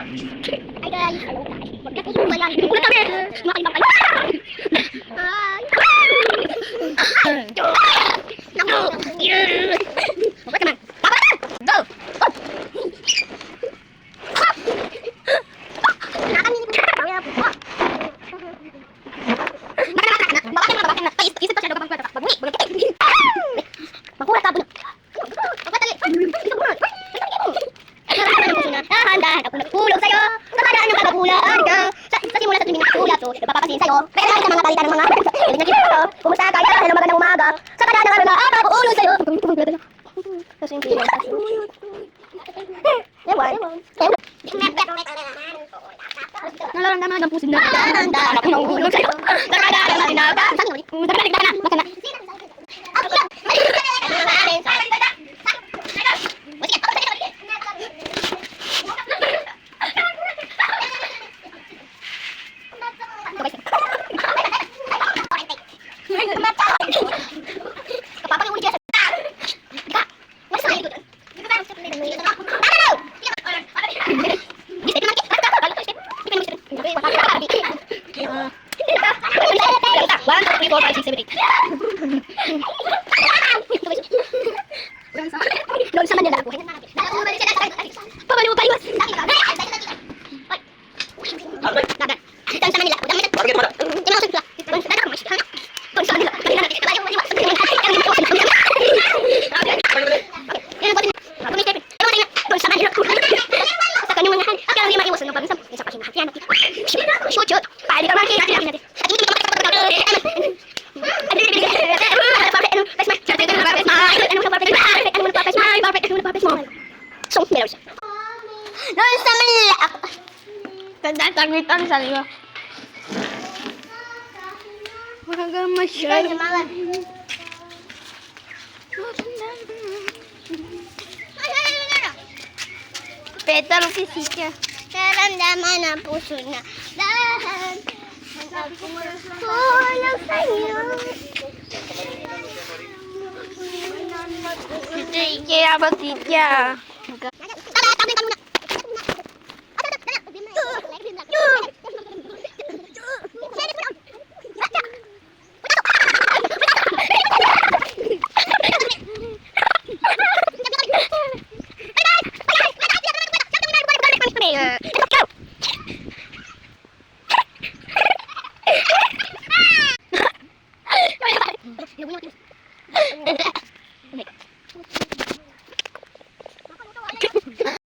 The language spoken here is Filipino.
Ay guys, hello guys. Magkakaroon ba yan? Kulat kami! Mga kalimang kayo! Naku! Mabat naman! Tama na! Go! Nakakamini ko siya! Tawin na po! Mabakan na! Isip pa siya daw kapag magmuni! Magkulat ka! Dahan-dahan ako nagpulog sa'yo. Napadaan yung kagagulaan ka. Sa simula sa tuwing nagpulog so napapasin sa'yo. Pero sa mga talita ng mga piling na kita. Kumusta ka? Hello, magandang umaga. Sa padaan ng araw na ako sa'yo. Kasi hindi mo kasi. Ewan. Nalaramdaman ang pusin na. Dahan-dahan ako nagpulog sa'yo. Nakadaan na tinaga. Baka na. Doon sa Manila. Pabalik mo paliwas. Doon sa Manila ako. Tagwitan sa liwa. Maga masyal. Petal fisika. Naramdaman ang puso na lahat. Kulang sa'yo. Ito ikira ba titya?